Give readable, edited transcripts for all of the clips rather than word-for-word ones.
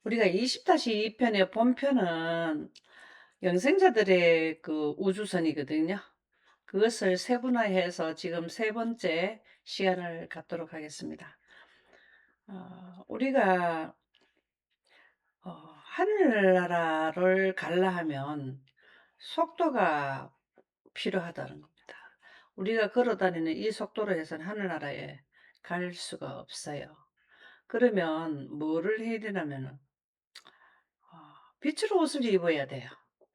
우리가 20-2편의 본편은 영생자들의 그 우주선이거든요. 그것을 세분화해서 지금 세 번째 시간을 갖도록 하겠습니다. 우리가 하늘나라를 갈라 하면 속도가 필요하다는 겁니다. 우리가 걸어 다니는 이 속도로 해서는 하늘나라에 갈 수가 없어요. 그러면 뭐를 해야 되냐면은 빛의 옷을 입어야 돼요.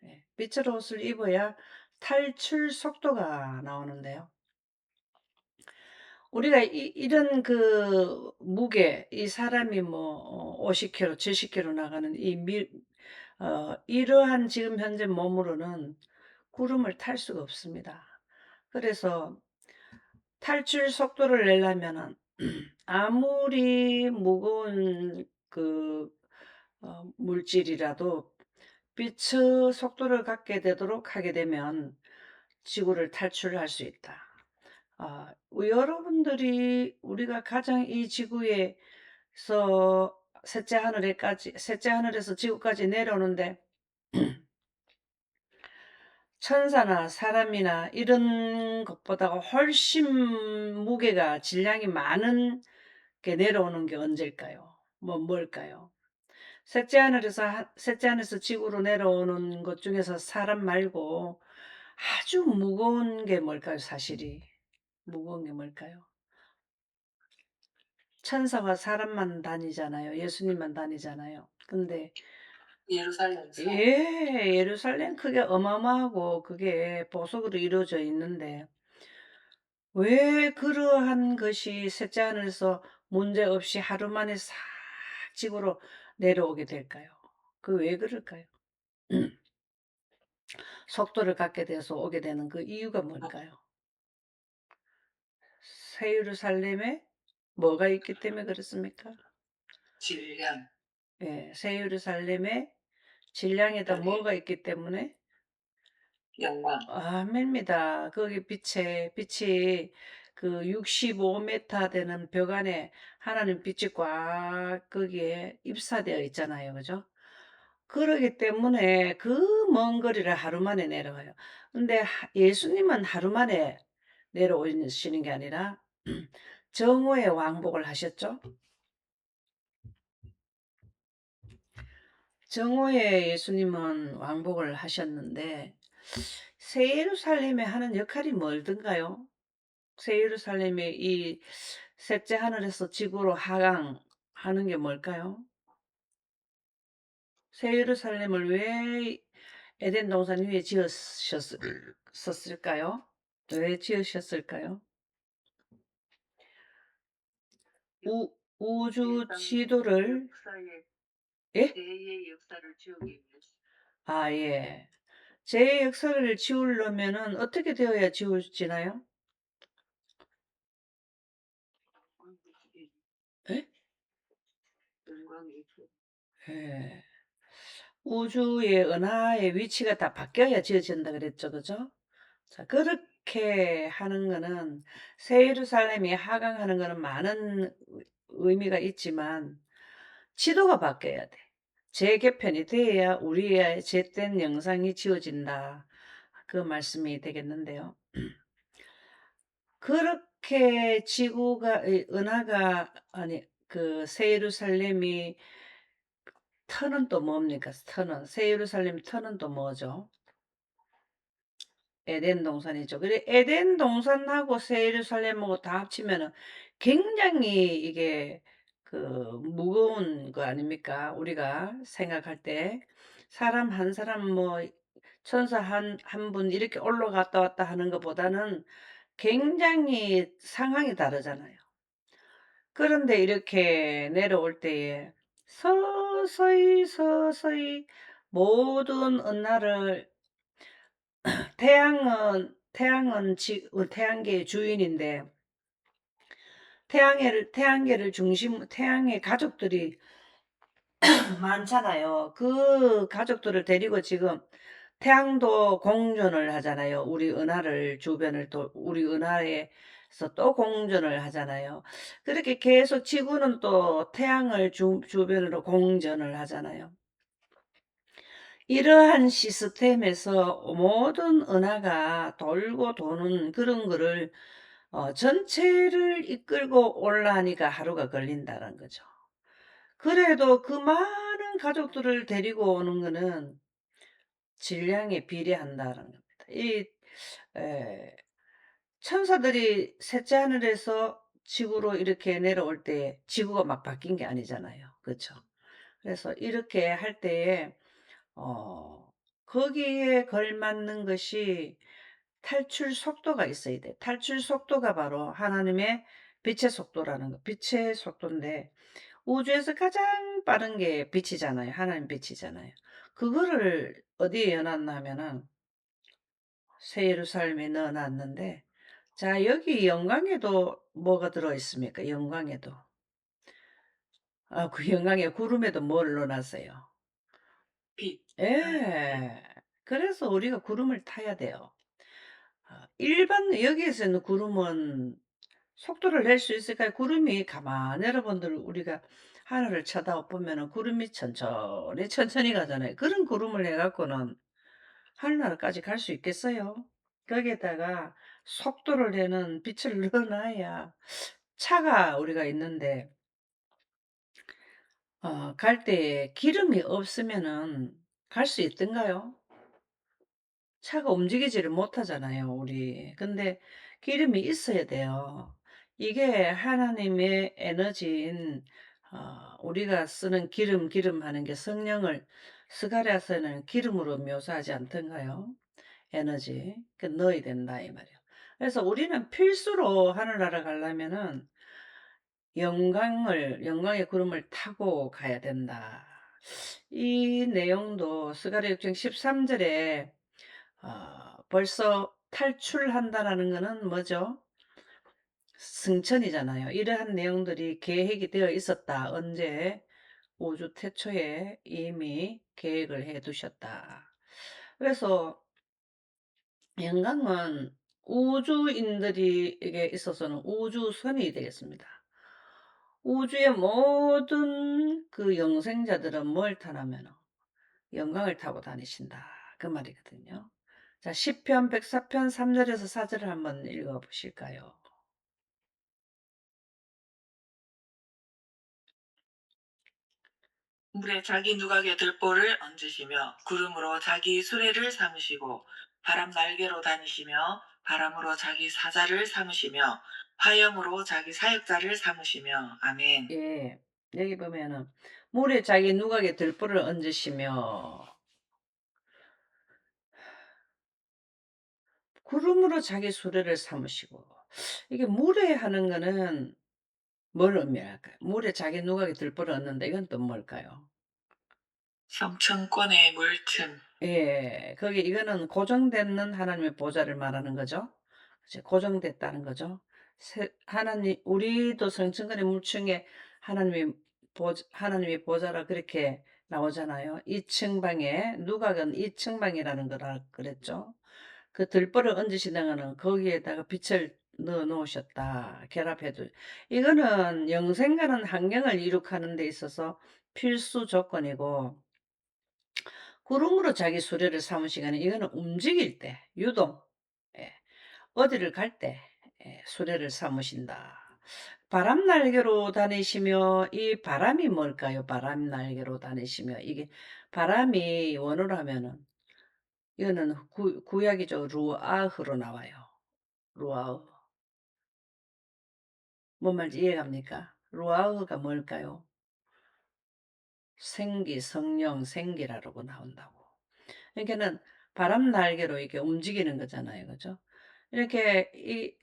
예, 빛의 옷을 입어야 탈출 속도가 나오는데요. 우리가 이런 그 무게, 이 사람이 뭐 50kg, 70kg 나가는 이러한 지금 현재 몸으로는 구름을 탈 수가 없습니다. 그래서 탈출 속도를 내려면은 아무리 무거운 그 물질이라도 빛의 속도를 갖게 되도록 하게 되면 지구를 탈출할 수 있다. 여러분들이 우리가 가장 이 지구에서 셋째 하늘에서 지구까지 내려오는데 천사나 사람이나 이런 것보다 훨씬 무게가 질량이 많은 게 내려오는 게 언제일까요? 뭘까요? 셋째 하늘에서 지구로 내려오는 것 중에서 사람 말고 아주 무거운 게 뭘까요? 사실이 무거운 게 뭘까요? 천사와 사람만 다니잖아요. 예수님만 다니잖아요. 근데 예루살렘 성. 예, 예루살렘 크게 어마어마하고 그게 보석으로 이루어져 있는데 왜 그러한 것이 셋째 하늘에서 문제없이 하루 만에 싹 지구로 내려오게 될까요? 그 왜 그럴까요? 속도를 갖게 돼서 오게 되는 그 이유가 뭘까요? 새 예루살렘에 뭐가 있기 때문에 그렇습니까? 질량. 예, 새 예루살렘에 질량에다 영광. 뭐가 있기 때문에 영광. 아멘입니다. 거기 빛이 그 65m 되는 벽 안에 하나님 빛이 꽉 거기에 입사되어 있잖아요. 그죠? 그러기 때문에 그 먼 거리를 하루 만에 내려와요. 근데 예수님은 하루 만에 내려오시는 게 아니라 정오에 왕복을 하셨죠. 정오에 예수님은 왕복을 하셨는데 새 예루살렘에 하는 역할이 뭘든가요? 새 예루살렘이 이 셋째 하늘에서 지구로 하강하는 게 뭘까요? 새 예루살렘을 왜 에덴 동산 위에 지으셨을까요? 왜 지으셨을까요? 우주 지도를 예? 제2의 역사를 지우기 위해서. 예. 제 역사를 지우려면은 어떻게 되어야 지워지나요? 예? 영광의 주. 예. 우주의 은하의 위치가 다 바뀌어야 지어진다 그랬죠. 그죠? 자, 그렇게 하는 거는 새 예루살렘이 하강하는 거는 많은 의미가 있지만 지도가 바뀌어야 돼. 재개편이 돼야 우리의 제된 영상이 지어진다. 그 말씀이 되겠는데요. 그렇게 지구가 은하가 아니 그 새 예루살렘이 터는 또 뭡니까? 터는 새 예루살렘 터는 또 뭐죠? 에덴 동산이죠. 그래 에덴 동산하고 새 예루살렘하고 다 합치면은 굉장히 이게 그 무거운 거 아닙니까? 우리가 생각할 때 사람 한 사람 뭐 천사 한 분 이렇게 올라갔다 왔다 하는 것보다는 굉장히 상황이 다르잖아요. 그런데 이렇게 내려올 때에 서서히 서서히 모든 은하를 태양계의 주인인데 태양계를 중심 태양의 가족들이 많잖아요. 그 가족들을 데리고 지금 태양도 공전을 하잖아요. 우리 은하를 주변을 또 우리 은하에 그래서 또 공전을 하잖아요. 그렇게 계속 지구는 또 태양을 주변으로 공전을 하잖아요. 이러한 시스템에서 모든 은하가 돌고 도는 그런 거를 전체를 이끌고 올라가니까 하루가 걸린다는 거죠. 그래도 그 많은 가족들을 데리고 오는 거는 질량에 비례한다는 겁니다. 이 에, 천사들이 셋째 하늘에서 지구로 이렇게 내려올 때 지구가 막 바뀐 게 아니잖아요. 그렇죠? 그래서 이렇게 할 때에 어 거기에 걸맞는 것이 탈출 속도가 있어야 돼. 탈출 속도가 바로 하나님의 빛의 속도라는 거. 빛의 속도인데 우주에서 가장 빠른 게 빛이잖아요. 하나님 빛이잖아요. 그거를 어디에 넣어놨나 하면은 새 예루살렘에 넣어놨는데, 자, 여기 영광에도 뭐가 들어있습니까? 영광에도. 그 영광에 구름에도 뭘 넣어놨어요? 빛. 예. 그래서 우리가 구름을 타야 돼요. 일반 여기에서는 구름은 속도를 낼 수 있을까요? 구름이 가만히 여러분들 우리가 하늘을 쳐다보면은 구름이 천천히 천천히 가잖아요. 그런 구름을 해 갖고는 하늘나라까지 갈 수 있겠어요? 거기에다가 속도를 내는 빛을 넣어 놔야 차가 우리가 있는데 갈 때에 기름이 없으면은 갈 수 있던가요? 차가 움직이지를 못하잖아요, 우리. 근데 기름이 있어야 돼요. 이게 하나님의 에너지인 우리가 쓰는 기름 하는 게 성령을 스가랴서는 기름으로 묘사하지 않던가요? 에너지. 그 넣어야 된다 이 말이에요. 그래서 우리는 필수로 하늘나라 가려면은 영광의 구름을 타고 가야 된다. 이 내용도 스가랴 6장 13절에 벌써 탈출한다라는 거는 뭐죠? 승천이잖아요. 이러한 내용들이 계획이 되어 있었다. 언제? 우주 태초에 이미 계획을 해 두셨다. 그래서 영광은 우주인들에게 있어서는 우주선이 되겠습니다. 우주의 모든 그 영생자들은 뭘 타나면 영광을 타고 다니신다. 그 말이거든요. 자, 시편 104편 3절에서 4절을 한번 읽어 보실까요? 물에 자기 누각의 들보를 얹으시며 구름으로 자기 수레를 삼으시고 바람 날개로 다니시며 바람으로 자기 사자를 삼으시며 화염으로 자기 사역자를 삼으시며 아멘. 예. 여기 보면은 물에 자기 누각에 들보를 얹으시며 구름으로 자기 수레를 삼으시고, 이게 물에 하는 거는 뭘 의미할까요? 물에 자기 누각에 들보를 얹는다. 이건 또 뭘까요? 성층권의 물틈. 예. 거기 이거는 고정되는 하나님의 보좌를 말하는 거죠. 이제 고정됐다는 거죠. 하나님 우리도 성층권의 물층에 하나님의 보좌라 그렇게 나오잖아요. 2층 방에 누각은 2층 방이라는 거라 그랬죠. 그 들보를 얹으시는 거는 거기에다가 빛을 넣어 놓으셨다. 결합해 두 이거는 영생과는 환경을 이룩하는 데 있어서 필수 조건이고, 구름으로 자기 수레를 삼으시거는 이거는 움직일 때 유동, 예, 어디를 갈 때 수레를 삼으신다. 바람 날개로 다니시며, 이 바람이 뭘까요? 바람 날개로 다니시며, 이게 바람이 원어로 하면은 이거는 구약이죠. 루아흐로 나와요. 루아흐. 뭔 말인지 이해갑니까? 루아흐가 뭘까요? 생기, 성령, 생기라고 나온다고. 그러니까는 바람 날개로 이렇게 움직이는 거잖아요. 그죠? 이렇게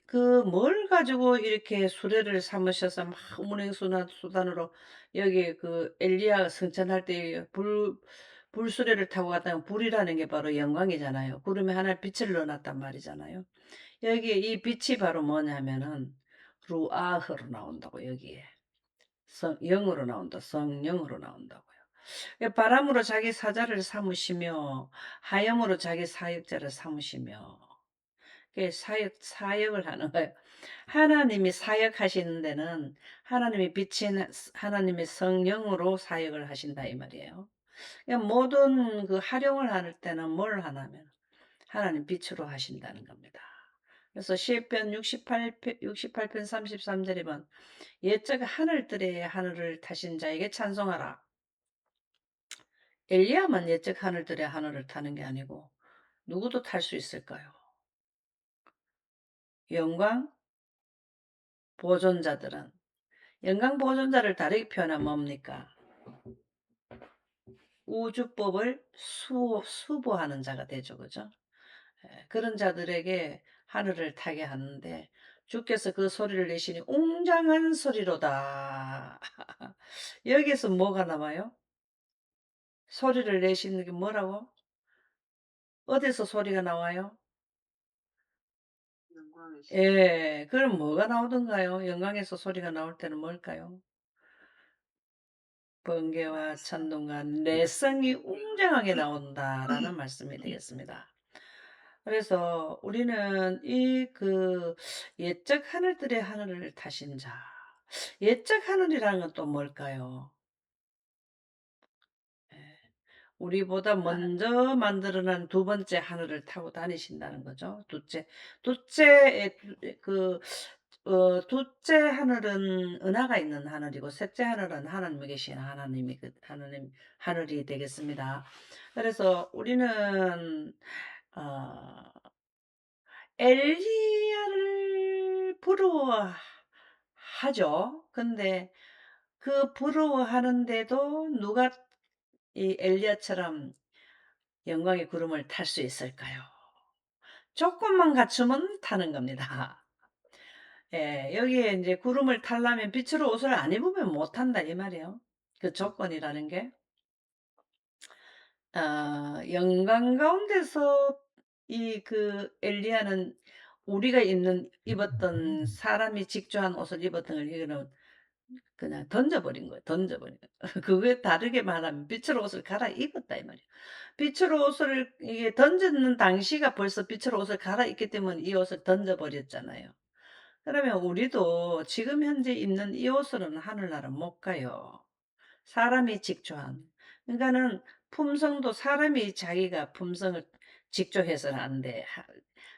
그 뭘 가지고 이렇게 수레를 삼으셔서 막 운행수단으로 여기 그 엘리야 승천할 때 불수레를 타고 갔다가 불이라는 게 바로 영광이잖아요. 구름에 하나 빛을 넣어놨단 말이잖아요. 여기에 이 빛이 바로 뭐냐면은 루아흐로 나온다고 여기에. 영으로 나온다. 성령으로 나온다고요. 바람으로 자기 사자를 삼으시며 하염으로 자기 사역자를 삼으시며, 그게 사역을 하는 거예요. 하나님이 사역하시는 데는 하나님이 비친 하나님의 성령으로 사역을 하신다 이 말이에요. 그러니까 모든 그 활용을 할 때는 뭘 하냐면 하나님 빛으로 하신다는 겁니다. 그래서 시편 68편 33절에 보면 옛적 하늘들의 하늘을 타신 자에게 찬송하라. 엘리야만 옛적 하늘들의 하늘을 타는 게 아니고 누구도 탈 수 있을까요? 영광 보존자들은 영광 보존자를 다르게 표현하면 뭡니까? 우주법을 수보하는 자가 되죠. 그죠? 예, 그런 자들에게 하늘을 타게 하는데 주께서 그 소리를 내시니 웅장한 소리로다. 여기서 뭐가 나와요? 소리를 내시는 게 뭐라고? 어디서 소리가 나와요? 영광이시. 예, 그럼 뭐가 나오던가요? 영광에서 소리가 나올 때는 뭘까요? 번개와 말씀. 천둥과 내성이 웅장하게 나온다라는 말씀이 되겠습니다. 그래서 우리는 이 그 옛적 하늘들의 하늘을 타신 자. 옛적 하늘이라는 건 또 뭘까요? 예. 우리보다 하나. 먼저 만들어 난 두 번째 하늘을 타고 다니신다는 거죠. 둘째 그 둘째 하늘은 은하가 있는 하늘이고 셋째 하늘은 하나님이 계신 하나님이 하나님 하늘이 되겠습니다. 그래서 우리는 어 엘리야를 부러워하죠. 근데 그 부러워하는데도 누가 이 엘리야처럼 영광의 구름을 탈 수 있을까요? 조건만 갖추면 타는 겁니다. 예. 여기에 인제 구름을 타려면 빛으로 옷을 안 입으면 못 탄다 이 말이에요. 그 조건이라는 게. 영광 가운데서 이 그 엘리야는 우리가 입었던 사람이 직조한 옷을 입었던 걸 이거는 그냥 던져 버린 거예요. 던져 버린 거예요. 그거에 다르게 말하면 빛으로 옷을 갈아입었다 이 말이에요. 빛으로 옷을 이게 던졌는 당시가 벌써 빛으로 옷을 갈아입기 때문에 이 옷을 던져 버렸잖아요. 그러면 우리도 지금 현재 입는 이 옷으로는 하늘나라 못 가요. 사람이 직조한. 그러니까는 품성도 사람이 자기가 품성을 직조해서는 안 돼.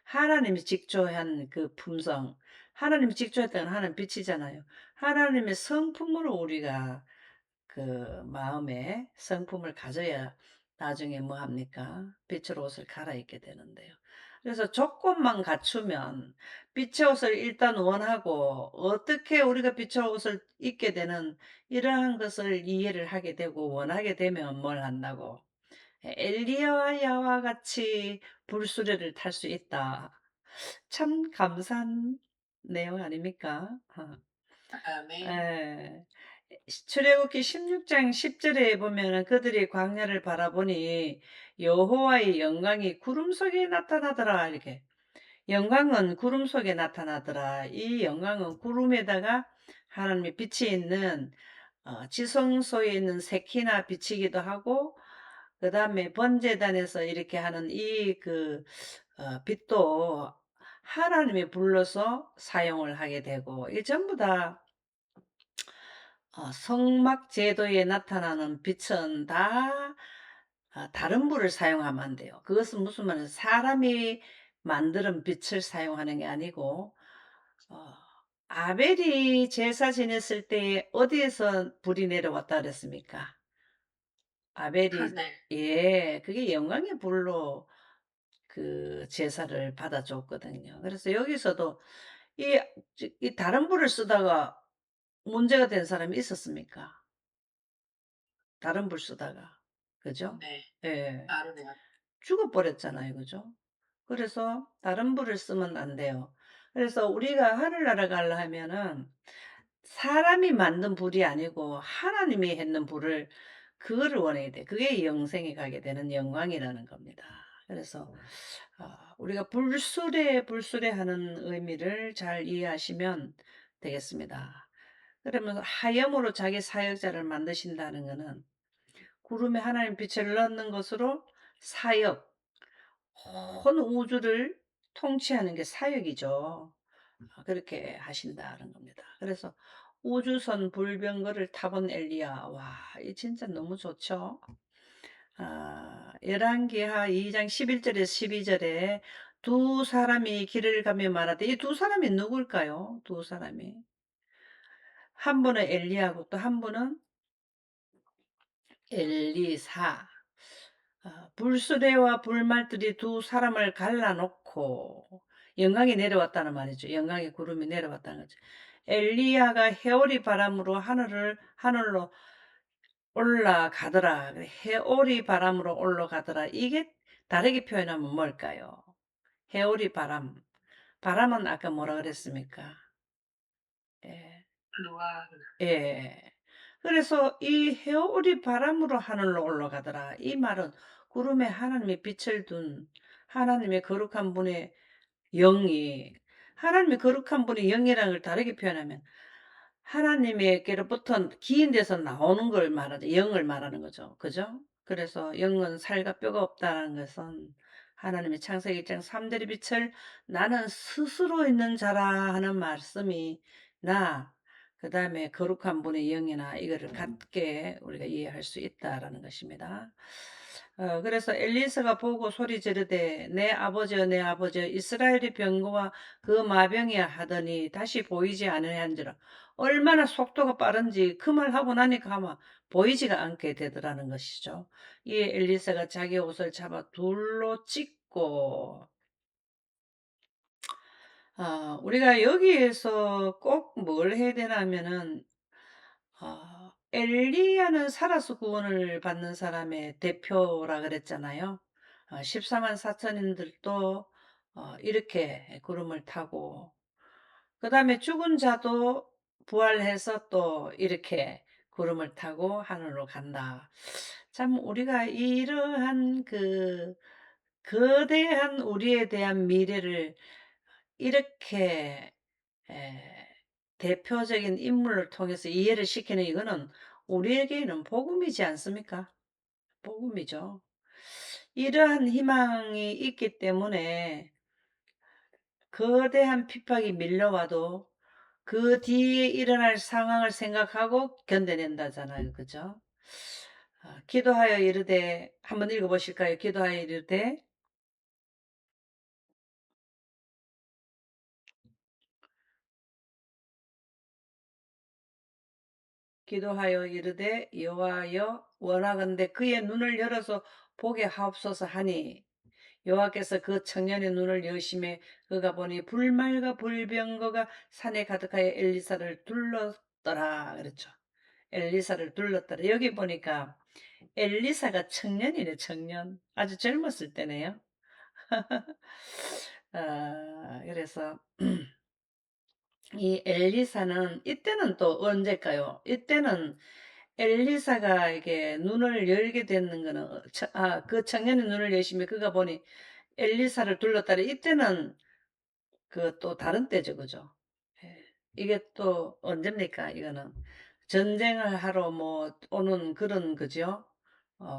하나님이 직조한 그 품성. 하나님이 직조했다는 하나님 빛이잖아요. 하나님의 성품으로 우리가 그 마음에 성품을 가져야 나중에 뭐 합니까? 빛의 옷을 갈아입게 되는데요. 그래서 조건만 갖추면 빛의 옷을 일단 원하고 어떻게 우리가 빛의 옷을 입게 되는 이러한 것을 이해를 하게 되고 원하게 되면 뭘 한다고? 엘리야와 같이 불수레를 탈 수 있다. 참 감사한 내용 아닙니까? 아멘. 예. 출애굽기 16장 10절에 보면은 그들이 광야를 바라보니 여호와의 영광이 구름 속에 나타나더라 이렇게. 영광은 구름 속에 나타나더라. 이 영광은 구름에다가 하나님의 빛이 있는 지성소에 있는 세키나 빛이기도 하고 그다음에 번제단에서 이렇게 하는 이 빛도 하나님이 불러서 사용을 하게 되고 이 전부 다 성막 제도에 나타나는 빛은 다 다른 불을 사용하면 안 돼요. 그것은 무슨 말이에요? 사람이 만드는 빛을 사용하는 게 아니고 어 아벨이 제사 지냈을 때 어디에서 불이 내려왔다 그랬습니까? 아벨이 하늘. 예. 그게 영광의 불로 제사를 받아 줬거든요. 그래서 여기서도 이 이 다른 불을 쓰다가 문제가 된 사람이 있었습니까? 다른 불 쓰다가. 그죠? 네. 예. 아르네아. 죽어 버렸잖아요. 그죠? 그래서 다른 불을 쓰면 안 돼요. 그래서 우리가 하늘나라 가려 하면은 사람이 만든 불이 아니고 하나님이 했는 불을 그거를 원해야 돼. 그게 영생에 가게 되는 영광이라는 겁니다. 그래서 우리가 불수레하는 의미를 잘 이해하시면 되겠습니다. 그러면서 하염으로 자기 사역자를 만드신다는 것은 구름에 하나님 빛을 넣는 것으로 사역 온 우주를 통치하는 게 사역이죠. 그렇게 하신다는 겁니다. 그래서 우주선 불병거를 타본 엘리야. 와, 이 진짜 너무 좋죠. 열왕기하 2장 11절에서 12절에 두 사람이 길을 가며 말하되, 이 두 사람이 누굴까요? 두 사람이. 한 분은 엘리야고 또 한 분은 엘리사. 불수레와 불말들이 두 사람을 갈라놓고 영광이 내려왔다는 말이죠. 영광의 구름이 내려왔다는 거죠. 엘리야가 해오리 바람으로 하늘로 올라가더라. 해오리 바람으로 올라가더라. 이게 다르게 표현하면 뭘까요? 해오리 바람. 바람은 아까 뭐라 그랬습니까? 예. 루아 예. 그래서 이 해오리 바람으로 하늘로 올라가더라. 이 말은 구름에 하나님의 빛을 둔 하나님의 거룩한 분의 영이, 하나님의 거룩한 분의 영이라는 걸 다르게 표현하면 하나님에게로부터 기인 데서 나오는 걸 말하죠. 영을 말하는 거죠. 그죠? 그래서 영은 살과 뼈가 없다는 것은 하나님의 창세기 1장 3절의 빛을 나는 스스로 있는 자라 하는 말씀이 나, 그 다음에 거룩한 분의 영이나 이거를 같게 우리가 이해할 수 있다라는 것입니다. 그래서 엘리사가 보고 소리 지르되 내 아버지여 내 아버지여 이스라엘의 병거와 그 마병이야 하더니 다시 보이지 아니한지라. 얼마나 속도가 빠른지 그 말하고 나니까 아마 보이지가 않게 되더라는 것이죠. 이에 엘리사가 자기 옷을 잡아 둘로 찢고, 우리가 여기에서 꼭 뭘 해야 되냐면은 엘리야는 살아서 구원을 받는 사람의 대표라 그랬잖아요. 14만 4천인들도 이렇게 구름을 타고, 그 다음에 죽은 자도 부활해서 또 이렇게 구름을 타고 하늘로 간다. 참 우리가 이러한 그 거대한 우리에 대한 미래를 이렇게 에, 대표적인 인물을 통해서 이해를 시키는 이거는 우리에게는 복음이지 않습니까? 복음이죠. 이러한 희망이 있기 때문에 거대한 핍박이 밀려와도 그 뒤에 일어날 상황을 생각하고 견뎌낸다잖아요. 그죠? 기도하여 이르되, 한번 읽어보실까요? 기도하여 이르되, 기도하여 이르되 여호와여 원하건대 그의 눈을 열어서 보게 하옵소서 하니 여호와께서 그 청년의 눈을 여심해 그가 보니 불말과 불병거가 산에 가득하여 엘리사를 둘렀더라. 그렇죠. 엘리사를 둘렀더라. 여기 보니까 엘리사가 청년이네, 청년. 아주 젊었을 때네요. 그래서 이 엘리사는 이때는 또 언제일까요? 이때는 엘리사가 이게 눈을 열게 되는 거는 그 청년의 눈을 여시며 그가 보니 엘리사를 둘렀다래. 이때는 그 또 다른 때죠, 그죠? 예. 이게 또 언제입니까? 이거는 전쟁을 하러 뭐 오는 그런 그죠?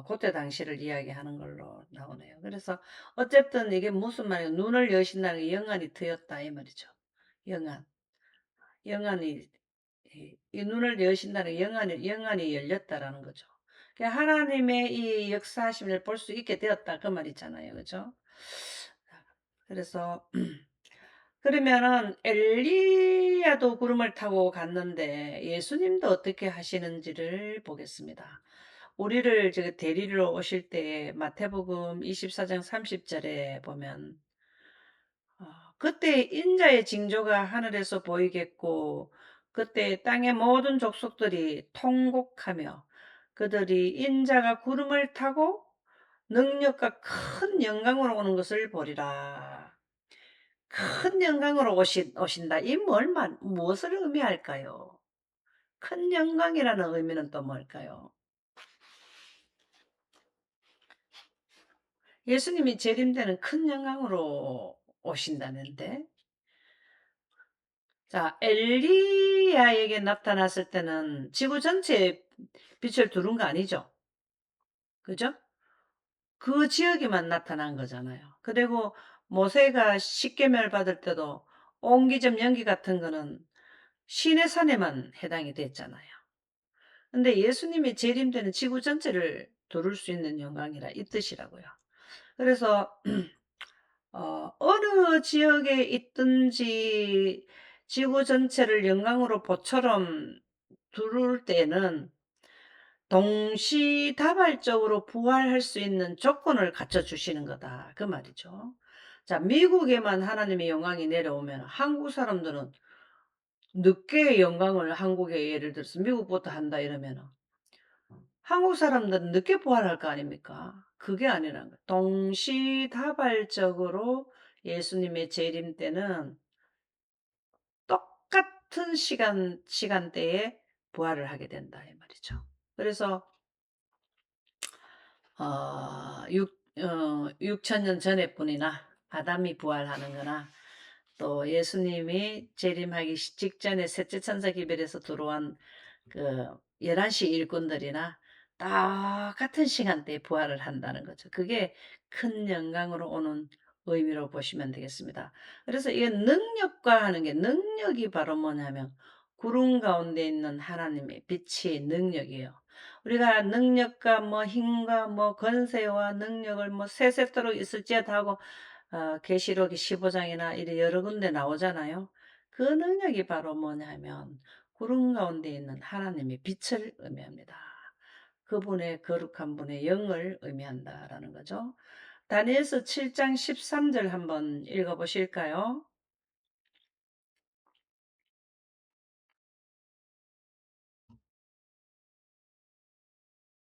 그때 당시를 이야기하는 걸로 나오네요. 그래서 어쨌든 이게 무슨 말이에요? 눈을 여신다는 게 영안이 트였다 이 말이죠. 영안, 영안이 이 눈을 여신다는 게 영안이 열렸다라는 거죠. 그러니까 하나님의 이 역사하심을 볼 수 있게 되었다 그 말이잖아요, 그죠? 그래서 그러면은 엘리야도 구름을 타고 갔는데 예수님도 어떻게 하시는지를 보겠습니다. 우리를 데리러 오실 때 마태복음 24장 30절에 보면 그때 인자의 징조가 하늘에서 보이겠고 그때 땅의 모든 족속들이 통곡하며 그들이 인자가 구름을 타고 능력과 큰 영광으로 오는 것을 보리라. 큰 영광으로 오신다. 이 무엇을 의미할까요? 큰 영광이라는 의미는 또 뭘까요? 예수님이 재림 때는 큰 영광으로 오신다는데, 자, 엘리야에게 나타났을 때는 지구 전체에 빛을 두른 거 아니죠? 그죠? 그 지역에만 나타난 거잖아요. 그리고 모세가 십계명을 받을 때도 옹기점 연기 같은 거는 시내 산에만 해당이 됐잖아요. 근데 예수님이 재림되는 지구 전체를 두를 수 있는 영광이라 이 뜻이라고요. 그래서 어느 지역에 있든지 지구 전체를 영광으로 보처럼 두를 때는 동시다발적으로 부활할 수 있는 조건을 갖춰 주시는 거다. 그 말이죠. 자, 미국에만 하나님의 영광이 내려오면 한국 사람들은 늦게 영광을 한국에 예를 들어서 미국부터 한다 이러면은 한국 사람들은 늦게 부활할 거 아닙니까? 그게 아니라는 거예요. 동시다발적으로 예수님의 재림 때는 똑같은 시간대에 부활을 하게 된다 이 말이죠. 그래서 6천 년 전에 뿐이나 아담이 부활하는 거나 또 예수님이 재림하기 직전에 셋째 천사 기별에서 들어온 그 11시 일꾼들이나 똑같은 시간대에 부활을 한다는 거죠. 그게 큰 영광으로 오는 의미로 보시면 되겠습니다. 그래서 이게 능력과 하는 게 능력이 바로 뭐냐면 구름 가운데 있는 하나님의 빛이 능력이에요. 우리가 능력과 뭐 힘과 뭐 권세와 능력을 뭐 세세토록 있을지어다 하고 계시록 15장이나 이래 여러 군데 나오잖아요. 그 능력이 바로 뭐냐면 구름 가운데 있는 하나님의 빛을 의미합니다. 그분의 거룩한 분의 영을 의미한다라는 거죠. 다니엘서 7장 13절 한번 읽어 보실까요?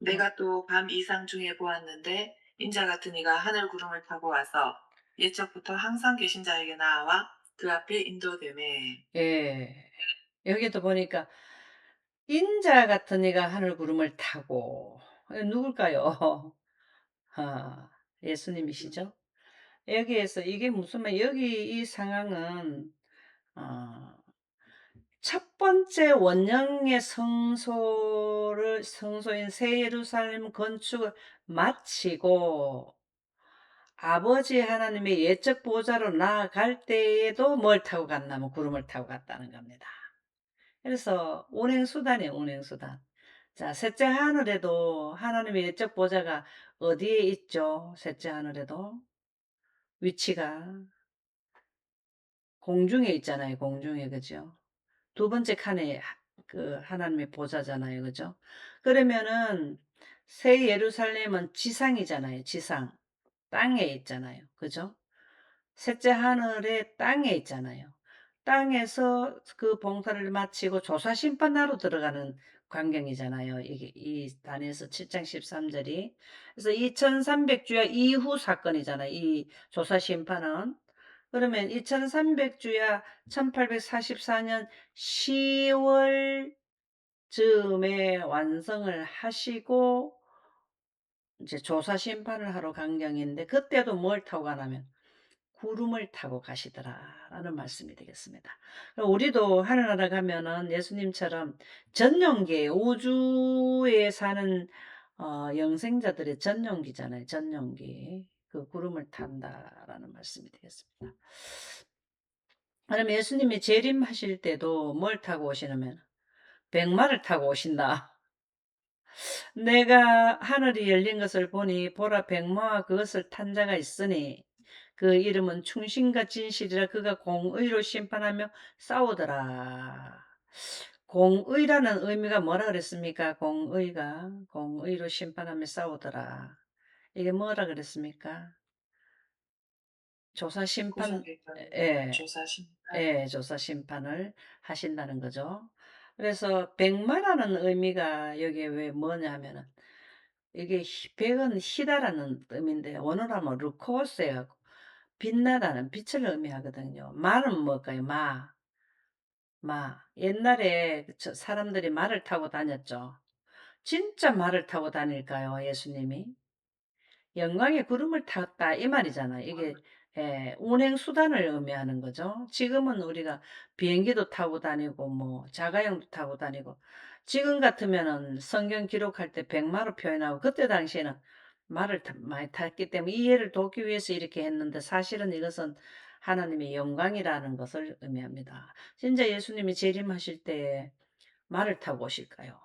내가 또 밤 이상 중에 보았는데 인자 같은 이가 하늘 구름을 타고 와서 옛적부터 항상 계신 자에게 나아와 그 앞에 인도되매. 예. 여기도 보니까 인자 같은 이가 하늘 구름을 타고 누굴까요? 아, 예수님이시죠? 여기에서 이게 무슨 말 여기 이 상황은 어 첫 번째 원형의 성소인 새 예루살렘 건축을 마치고 아버지 하나님의 예적 보좌로 나아갈 때에도 뭘 타고 갔냐면 구름을 타고 갔다는 겁니다. 그래서 운행수단이에요, 운행수단. 자, 셋째 하늘에도 하나님의 예적 보좌가 어디에 있죠? 셋째 하늘에도 위치가 공중에 있잖아요, 공중에. 그죠? 두 번째 칸에 그 하나님의 보좌잖아요. 그죠? 그러면은 새 예루살렘은 지상이잖아요. 지상. 땅에 있잖아요. 그죠? 셋째 하늘의 땅에 있잖아요. 땅에서 그 봉사를 마치고 조사 심판하러 들어가는 광경이잖아요. 이게 이 단에서 7장 13절이. 그래서 2300주야 이후 사건이잖아요. 이 조사 심판은. 그러면 2300주야 1844년 10월 즈음에 완성을 하시고 이제 조사 심판을 하러 간 경인데 그때도 뭘 타고 가냐면 구름을 타고 가시더라라는 말씀이 되겠습니다. 우리도 하늘나라 가면은 예수님처럼 전용기 우주에 사는 영생자들의 전용기잖아요. 전용기. 그 구름을 탄다라는 말씀이 되겠습니다. 그럼 예수님이 재림하실 때도 뭘 타고 오시냐면 백마를 타고 오신다. 내가 하늘이 열린 것을 보니 보라 백마와 그것을 탄 자가 있으니 그 이름은 충신과 진실이라 그가 공의로 심판하며 싸우더라. 공의라는 의미가 뭐라 그랬습니까? 공의로 심판하며 싸우더라. 이게 뭐라 그랬습니까? 조사 심판, 구속일관이나 예, 조사 심판. 예, 조사 심판을 하신다는 거죠. 그래서 백마라는 의미가 여기에 왜 뭐냐면은 이게 백은 희다라는 의미인데 원어로 하면 루코스예요. 빛나다는 빛을 의미하거든요. 말은 뭘까요? 마. 옛날에 사람들이 말을 타고 다녔죠. 진짜 말을 타고 다닐까요? 예수님이? 영광의 구름을 탔다 이 말이잖아요. 이게 운행 수단을 의미하는 거죠. 지금은 우리가 비행기도 타고 다니고 뭐 자가용도 타고 다니고 지금 같으면은 성경 기록할 때 백마로 표현하고 그때 당시에는 말을 많이 탔기 때문에 이해를 돕기 위해서 이렇게 했는데 사실은 이것은 하나님의 영광이라는 것을 의미합니다. 진짜 예수님이 재림하실 때 말을 타고 오실까요?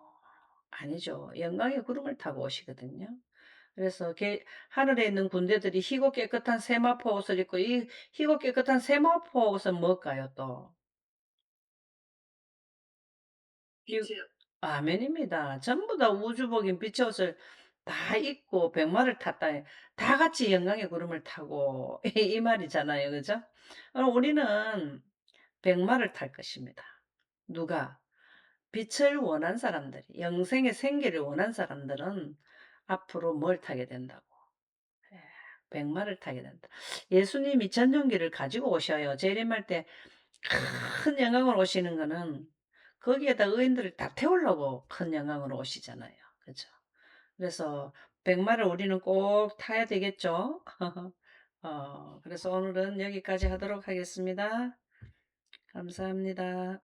아니죠. 영광의 구름을 타고 오시거든요. 그래서 하늘에 있는 군대들이 희고 깨끗한 세마포 옷을 입고 이 희고 깨끗한 세마포 옷은 뭘까요 또? 이 빛이요. 아멘입니다. 전부 다 우주복인 빛의 옷을 다 입고 백마를 탔다. 다 같이 영광의 구름을 타고 이 말이잖아요. 그죠? 우리는 백마를 탈 것입니다. 누가? 빛을 원한 사람들이, 영생의 생기를 원한 사람들은 앞으로 뭘 타게 된다고? 예, 백마를 타게 된다. 예수님이 전용기를 가지고 오셔요. 재림할 때 큰 영광으로 오시는 거는 거기에다 의인들을 다 태우려고 큰 영광으로 오시잖아요. 그죠? 그래서 백마를 우리는 꼭 타야 되겠죠? 그래서 오늘은 여기까지 하도록 하겠습니다. 감사합니다.